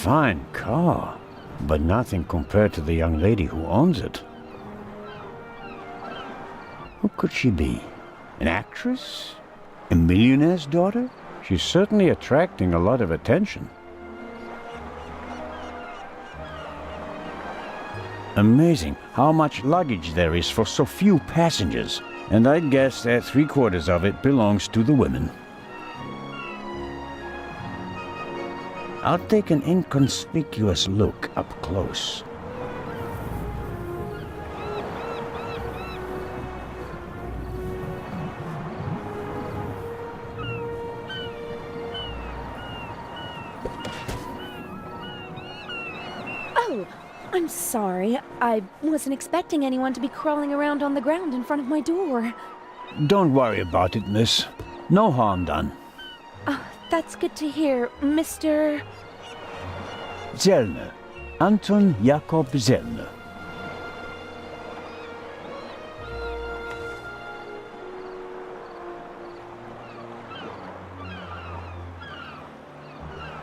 fine car, but nothing compared to the young lady who owns it. Who could she be? An actress? A millionaire's daughter? She's certainly attracting a lot of attention. Amazing how much luggage there is for so few passengers, and I'd guess that 3/4 of it belongs to the women. I'll take an inconspicuous look up close. Oh, I'm sorry. I wasn't expecting anyone to be crawling around on the ground in front of my door. Don't worry about it, miss. No harm done. That's good to hear, Mr. Zellner. Anton Jakob Zellner.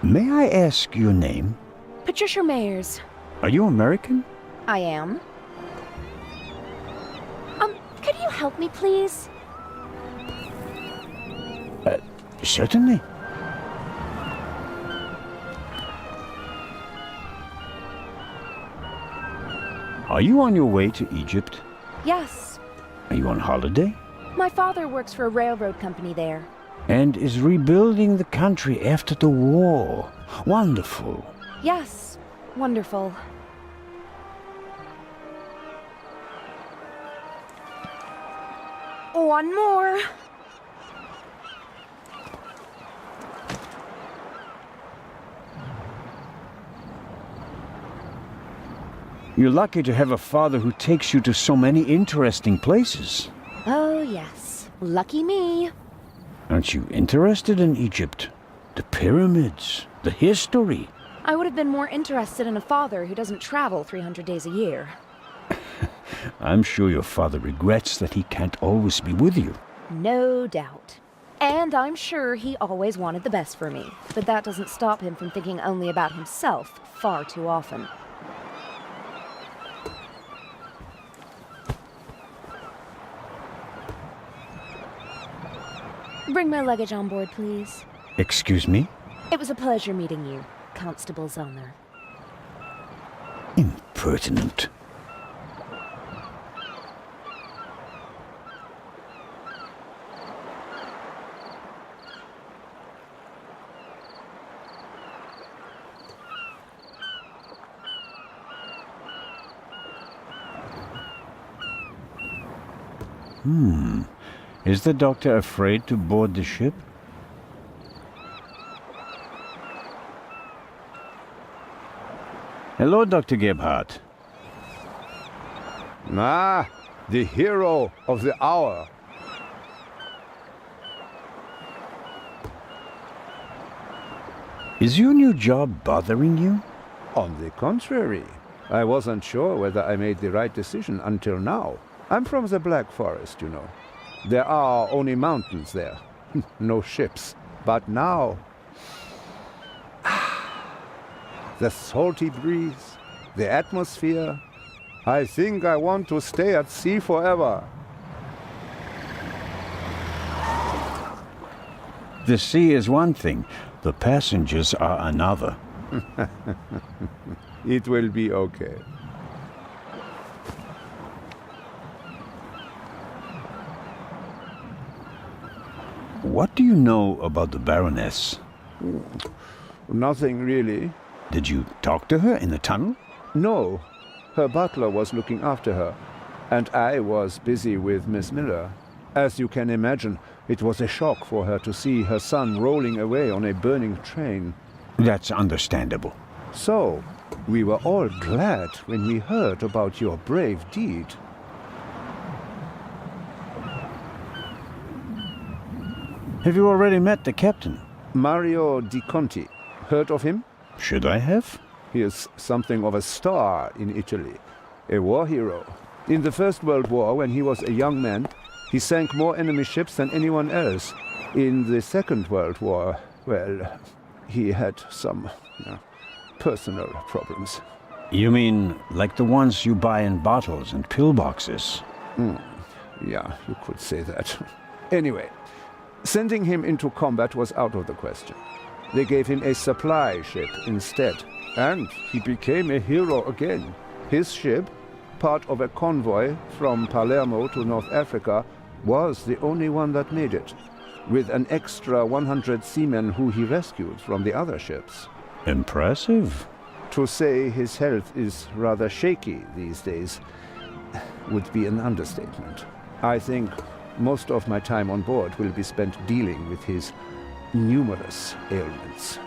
May I ask your name? Patricia Mayers. Are you American? I am. Could you help me, please? Certainly. Are you on your way to Egypt? Yes. Are you on holiday? My father works for a railroad company there. And is rebuilding the country after the war. Wonderful. Yes. Wonderful. One more. You're lucky to have a father who takes you to so many interesting places. Oh, yes. Lucky me. Aren't you interested in Egypt? The pyramids, the history. I would have been more interested in a father who doesn't travel 300 days a year. I'm sure your father regrets that he can't always be with you. No doubt. And I'm sure he always wanted the best for me. But that doesn't stop him from thinking only about himself far too often. Bring my luggage on board, please. Excuse me? It was a pleasure meeting you, Constable Zellner. Impertinent. Is the doctor afraid to board the ship? Hello, Dr. Gebhardt. Ah, the hero of the hour. Is your new job bothering you? On the contrary, I wasn't sure whether I made the right decision until now. I'm from the Black Forest, you know. There are only mountains there, no ships. But now, the salty breeze, the atmosphere, I think I want to stay at sea forever. The sea is one thing, the passengers are another. It will be okay. What do you know about the Baroness? Nothing really. Did you talk to her in the tunnel? No, her butler was looking after her, and I was busy with Miss Miller. As you can imagine, it was a shock for her to see her son rolling away on a burning train. That's understandable. So, we were all glad when we heard about your brave deed. Have you already met the captain? Mario Di Conti. Heard of him? Should I have? He is something of a star in Italy. A war hero. In the First World War, when he was a young man, he sank more enemy ships than anyone else. In the Second World War, well, he had some personal problems. You mean like the ones you buy in bottles and pillboxes? Yeah, you could say that. Anyway, sending him into combat was out of the question. They gave him a supply ship instead, and he became a hero again. His ship, part of a convoy from Palermo to North Africa, was the only one that made it, with an extra 100 seamen who he rescued from the other ships. Impressive. To say his health is rather shaky these days would be an understatement. I think most of my time on board will be spent dealing with his numerous ailments.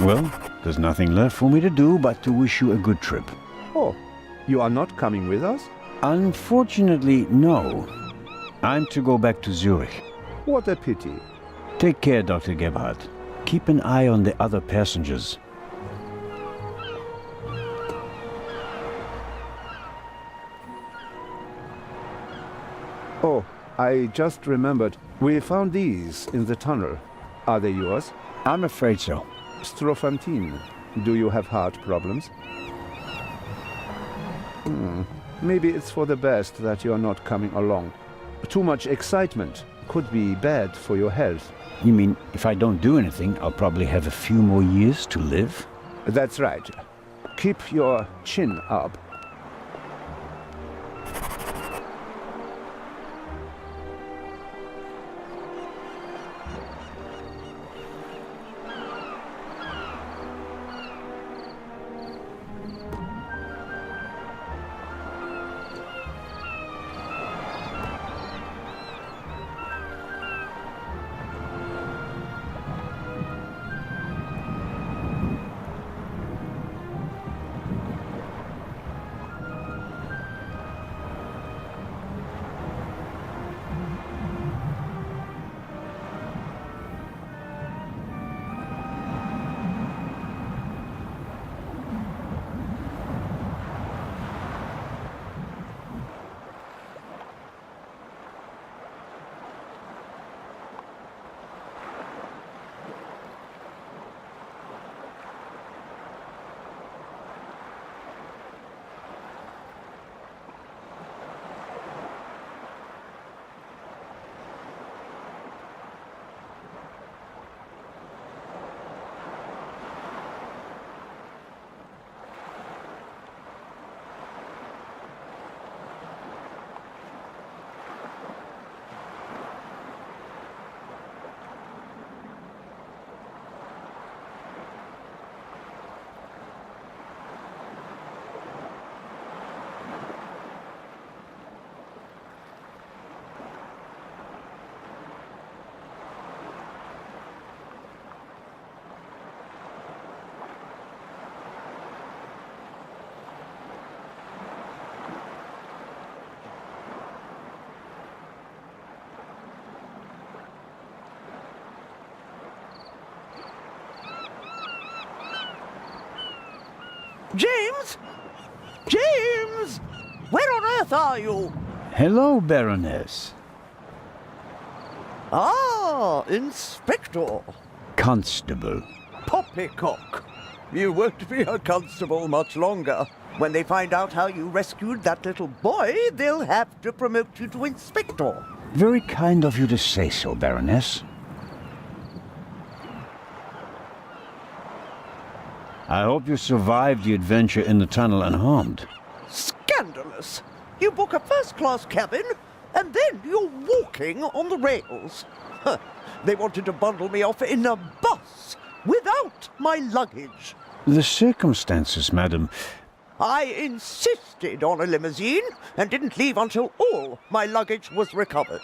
Well, there's nothing left for me to do but to wish you a good trip. Oh, you are not coming with us? Unfortunately, no. I'm to go back to Zurich. What a pity. Take care, Dr. Gebhardt. Keep an eye on the other passengers. Oh, I just remembered. We found these in the tunnel. Are they yours? I'm afraid so. Strophantine, do you have heart problems? Maybe it's for the best that you're not coming along. Too much excitement could be bad for your health. You mean if I don't do anything, I'll probably have a few more years to live? That's right. Keep your chin up. James? James! Where on earth are you? Hello, Baroness. Ah, Inspector. Constable. Poppycock. You won't be a constable much longer. When they find out how you rescued that little boy, they'll have to promote you to Inspector. Very kind of you to say so, Baroness. I hope you survived the adventure in the tunnel unharmed. Scandalous. You book a first-class cabin, and then you're walking on the rails. Huh. They wanted to bundle me off in a bus without my luggage. The circumstances, madam. I insisted on a limousine and didn't leave until all my luggage was recovered.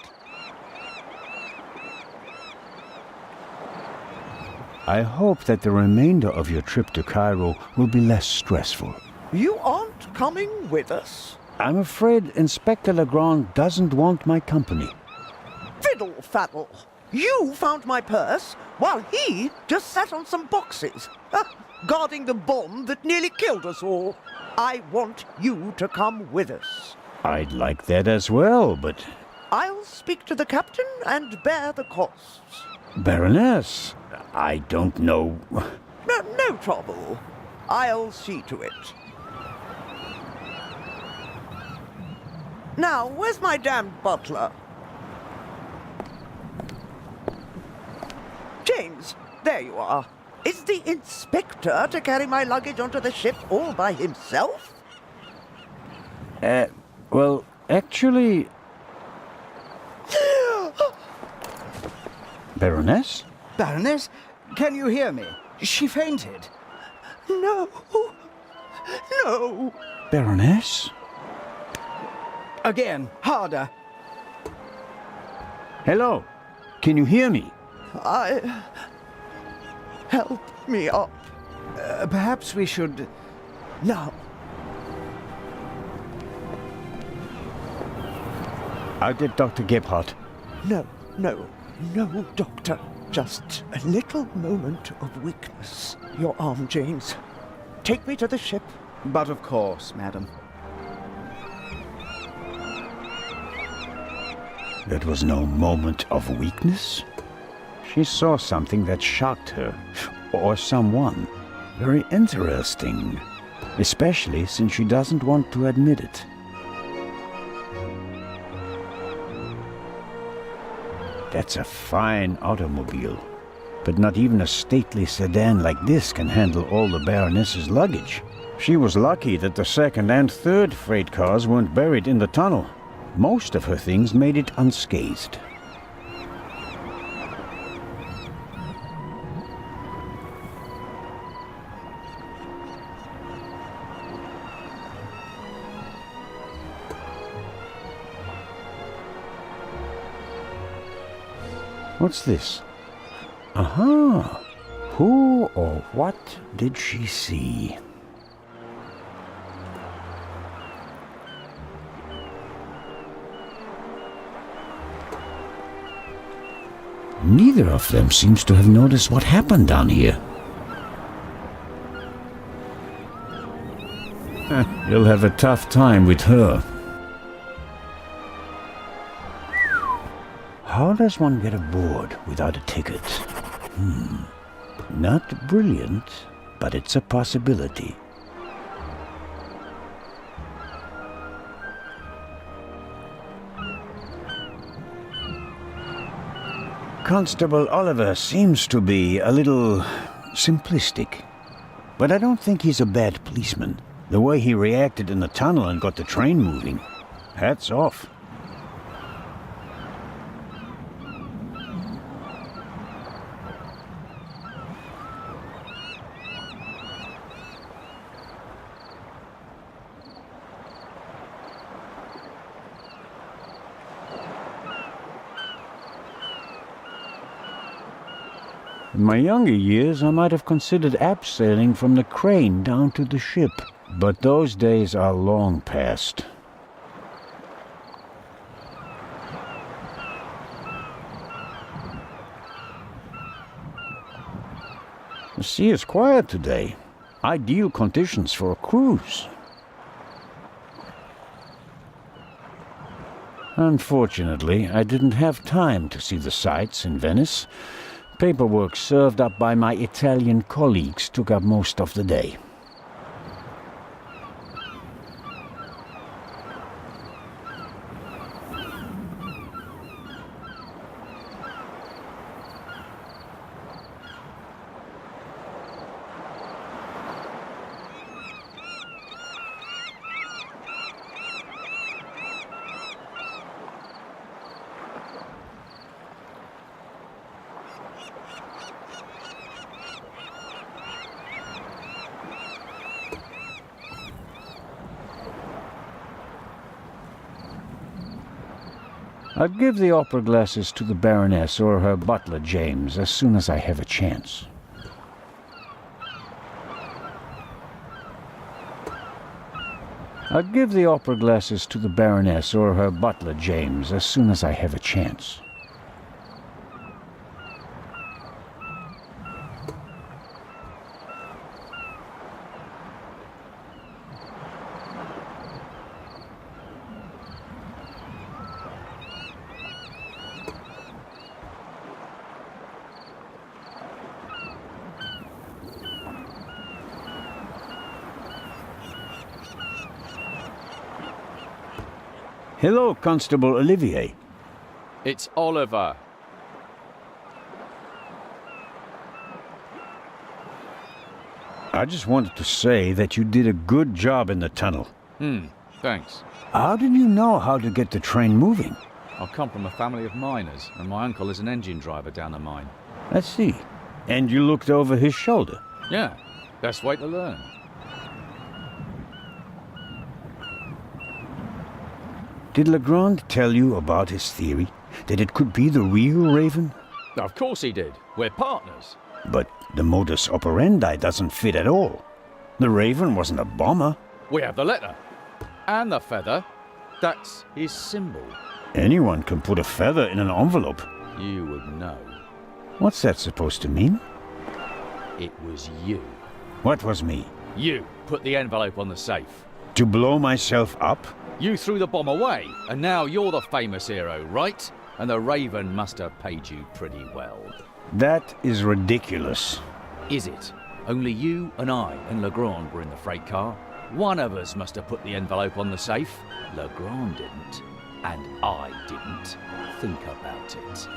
I hope that the remainder of your trip to Cairo will be less stressful. You aren't coming with us? I'm afraid Inspector Legrand doesn't want my company. Fiddle-faddle. You found my purse while he just sat on some boxes, guarding the bomb that nearly killed us all. I want you to come with us. I'd like that as well, but... I'll speak to the captain and bear the costs. Baroness, I don't know... No trouble. I'll see to it. Now, where's my damned butler? James, there you are. Is the inspector to carry my luggage onto the ship all by himself? Well, actually... Baroness? Baroness, can you hear me? She fainted. No. No. Baroness? Again, harder. Hello? Can you hear me? Help me up. Perhaps we should... Now. I'll get Dr. Gebhardt. No, Doctor. Just a little moment of weakness. Your arm, James. Take me to the ship. But of course, madam. That was no moment of weakness. She saw something that shocked her, or someone. Very interesting, especially since she doesn't want to admit it. That's a fine automobile, but not even a stately sedan like this can handle all the Baroness's luggage. She was lucky that the second and third freight cars weren't buried in the tunnel. Most of her things made it unscathed. What's this? Aha! Who or what did she see? Neither of them seems to have noticed what happened down here. You'll have a tough time with her. How does one get aboard without a ticket? Not brilliant, but it's a possibility. Constable Oliver seems to be a little simplistic. But I don't think he's a bad policeman. The way he reacted in the tunnel and got the train moving. Hats off. In my younger years, I might have considered abseiling from the crane down to the ship, but those days are long past. The sea is quiet today. Ideal conditions for a cruise. Unfortunately, I didn't have time to see the sights in Venice. Paperwork served up by my Italian colleagues took up most of the day. I'll give the opera glasses to the Baroness or her butler, James, as soon as I have a chance. I'll give the opera glasses to the Baroness or her butler, James, as soon as I have a chance. Hello, Constable Olivier. It's Oliver. I just wanted to say that you did a good job in the tunnel. Thanks. How did you know how to get the train moving? I come from a family of miners, and my uncle is an engine driver down a mine. I see. And you looked over his shoulder. Yeah, best way to learn. Did Legrand tell you about his theory? That it could be the real Raven? Of course he did. We're partners. But the modus operandi doesn't fit at all. The Raven wasn't a bomber. We have the letter. And the feather. That's his symbol. Anyone can put a feather in an envelope. You would know. What's that supposed to mean? It was you. What was me? You put the envelope on the safe. To blow myself up? You threw the bomb away, and now you're the famous hero, right? And the Raven must have paid you pretty well. That is ridiculous. Is it? Only you and I and Legrand were in the freight car. One of us must have put the envelope on the safe. Legrand didn't. And I didn't. Think about it.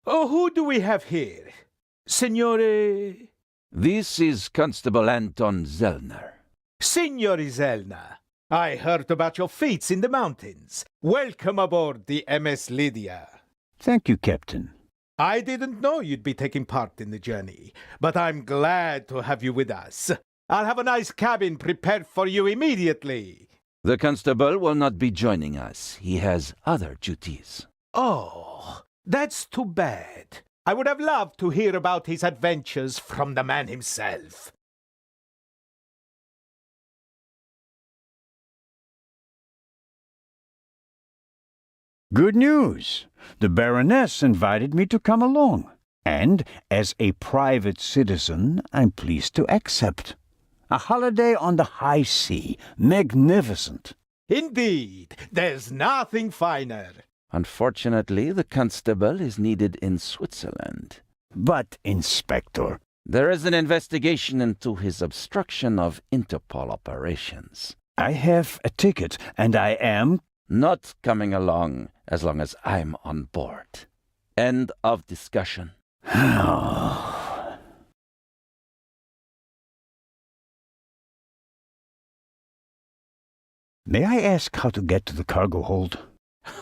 Oh, who do we have here? Signore... This is Constable Anton Zellner. Signore Zellner, I heard about your feats in the mountains. Welcome aboard the MS Lydia. Thank you, Captain. I didn't know you'd be taking part in the journey, but I'm glad to have you with us. I'll have a nice cabin prepared for you immediately. The constable will not be joining us. He has other duties. Oh, that's too bad. I would have loved to hear about his adventures from the man himself. Good news! The Baroness invited me to come along. And, as a private citizen, I'm pleased to accept. A holiday on the high sea. Magnificent. Indeed, there's nothing finer. Unfortunately, the constable is needed in Switzerland. But, Inspector... There is an investigation into his obstruction of Interpol operations. I have a ticket, and I am... Not coming along as long as I'm on board. End of discussion. May I ask how to get to the cargo hold?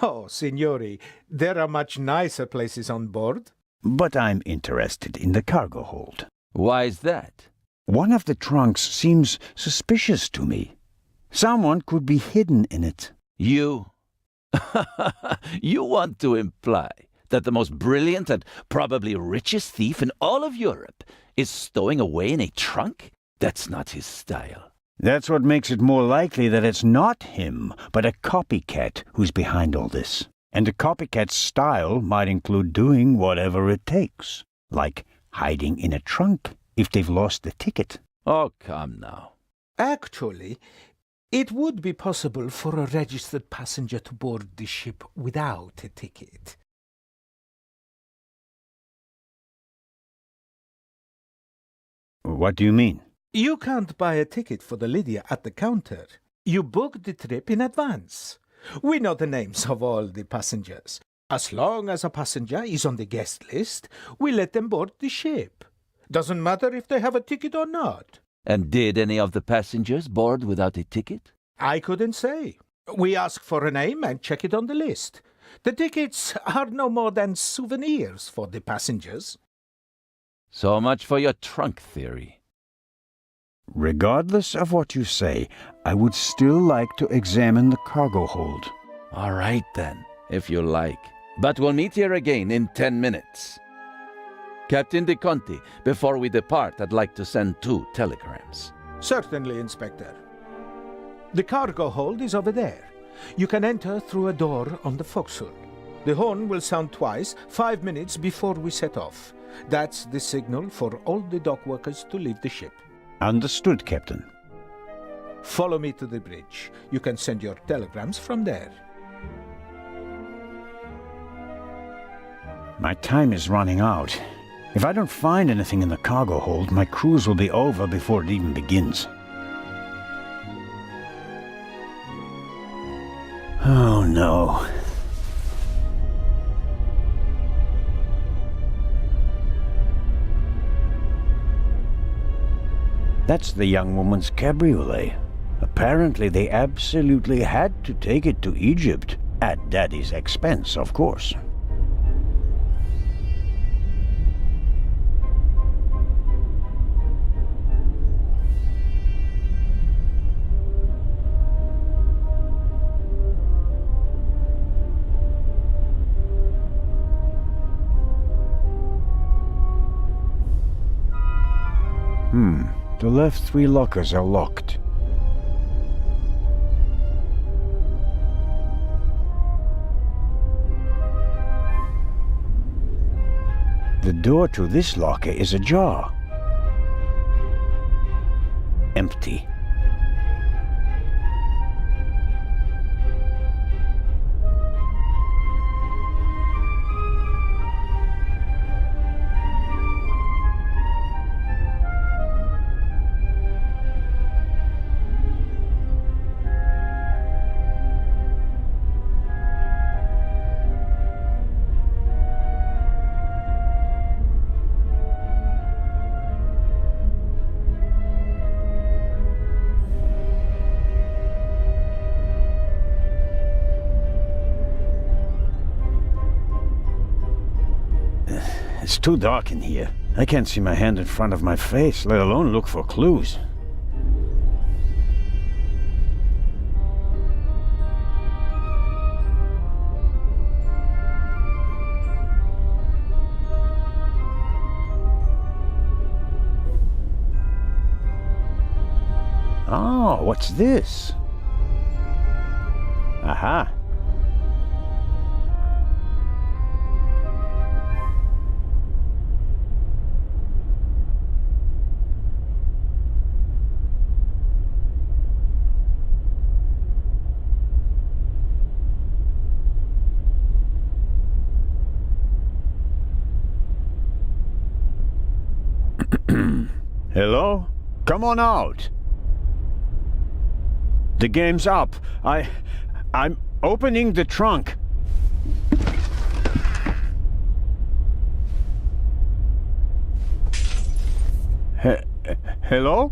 Oh, signori, there are much nicer places on board. But I'm interested in the cargo hold. Why is that? One of the trunks seems suspicious to me. Someone could be hidden in it. You? You want to imply that the most brilliant and probably richest thief in all of Europe is stowing away in a trunk? That's not his style. That's what makes it more likely that it's not him, but a copycat who's behind all this. And a copycat's style might include doing whatever it takes, like hiding in a trunk if they've lost the ticket. Oh, come now. Actually, it would be possible for a registered passenger to board the ship without a ticket. What do you mean? You can't buy a ticket for the Lydia at the counter. You book the trip in advance. We know the names of all the passengers. As long as a passenger is on the guest list, we let them board the ship. Doesn't matter if they have a ticket or not. And did any of the passengers board without a ticket? I couldn't say. We ask for a name and check it on the list. The tickets are no more than souvenirs for the passengers. So much for your trunk theory. Regardless of what you say, I would still like to examine the cargo hold. All right then, if you like. But we'll meet here again in 10 minutes. Captain De Conti, before we depart, I'd like to send 2 telegrams. Certainly, Inspector. The cargo hold is over there. You can enter through a door on the forecastle. The horn will sound twice, 5 minutes before we set off. That's the signal for all the dock workers to leave the ship. Understood, Captain. Follow me to the bridge. You can send your telegrams from there. My time is running out. If I don't find anything in the cargo hold, my cruise will be over before it even begins. Oh no. That's the young woman's cabriolet. Apparently they absolutely had to take it to Egypt, at Daddy's expense, of course. The left 3 lockers are locked. The door to this locker is ajar. Empty. It's too dark in here. I can't see my hand in front of my face, let alone look for clues. Oh, what's this? Aha. Hello? Come on out. The game's up. I'm opening the trunk. Hello?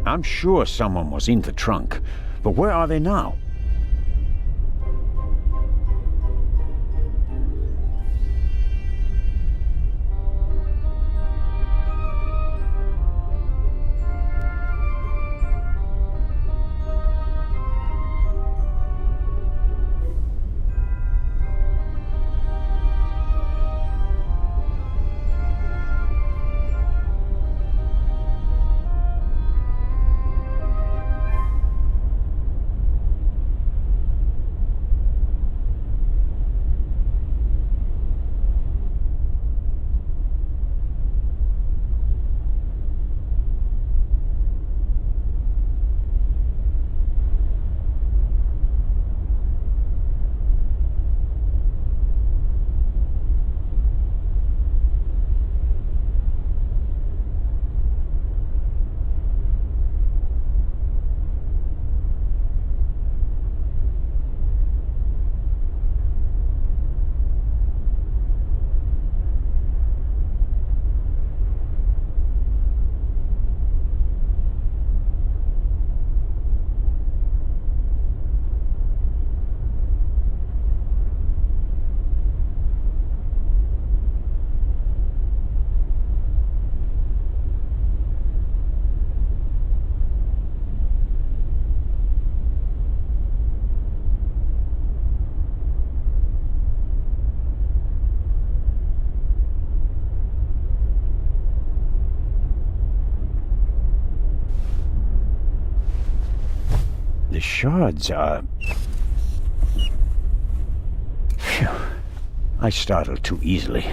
I'm sure someone was in the trunk, but where are they now? The shards are... Phew. I startled too easily.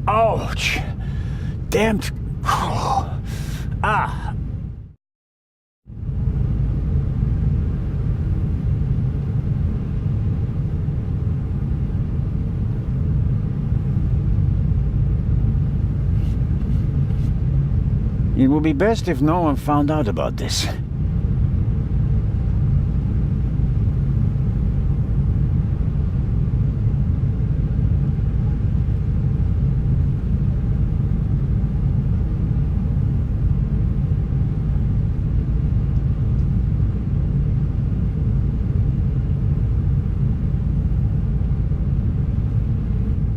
Ouch! Damned. Ah! It would be best if no one found out about this.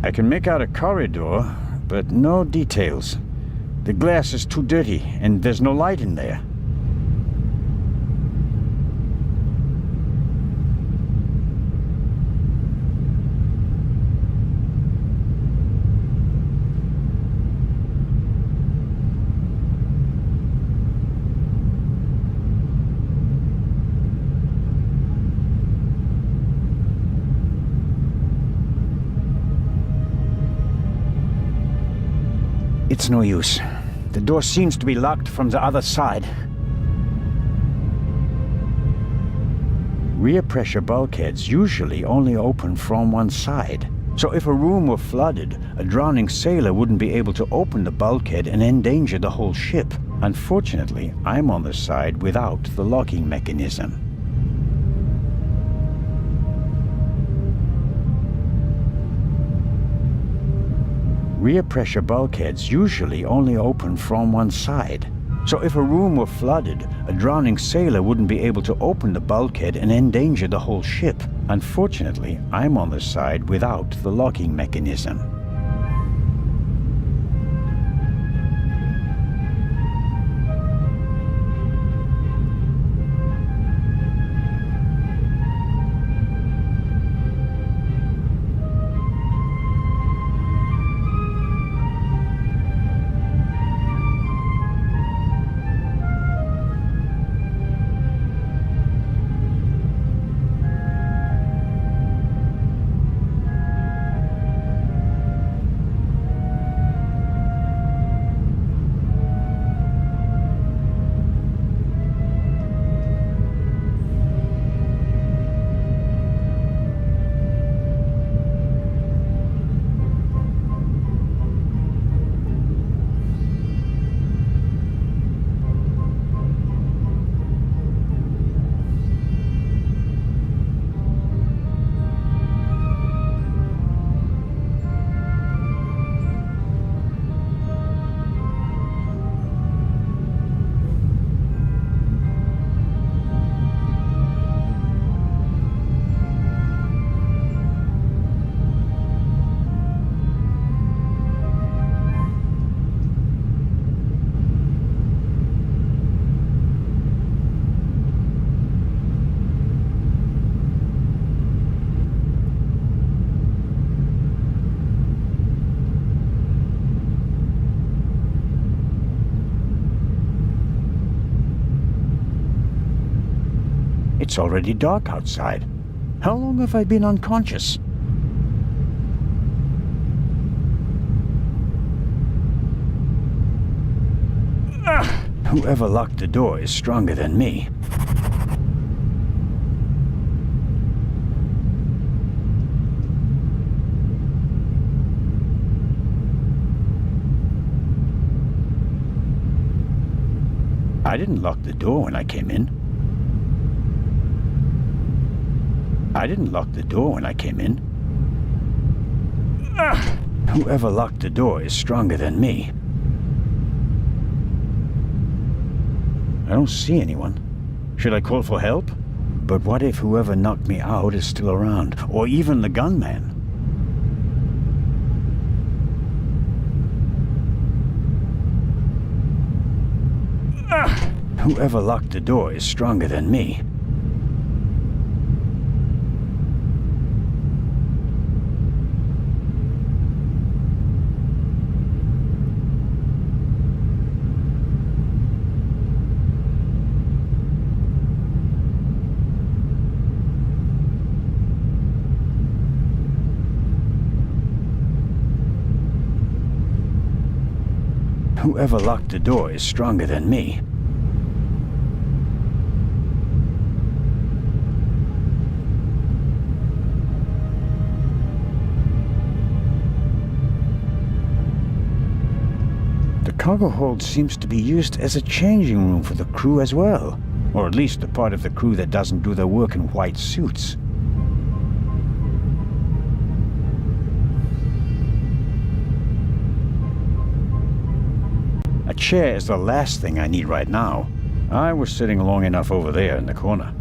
I can make out a corridor, but no details. The glass is too dirty, and there's no light in there. It's no use. The door seems to be locked from the other side. Rear pressure bulkheads usually only open from one side. So if a room were flooded, a drowning sailor wouldn't be able to open the bulkhead and endanger the whole ship. Unfortunately, I'm on the side without the locking mechanism. Rear pressure bulkheads usually only open from one side. So if a room were flooded, a drowning sailor wouldn't be able to open the bulkhead and endanger the whole ship. Unfortunately, I'm on the side without the locking mechanism. It's already dark outside. How long have I been unconscious? Whoever locked the door is stronger than me. I didn't lock the door when I came in. I didn't lock the door when I came in. Whoever locked the door is stronger than me. I don't see anyone. Should I call for help? But what if whoever knocked me out is still around? Or even the gunman? Whoever locked the door is stronger than me. Whoever locked the door is stronger than me. The cargo hold seems to be used as a changing room for the crew as well. Or at least the part of the crew that doesn't do their work in white suits. A chair is the last thing I need right now. I was sitting long enough over there in the corner.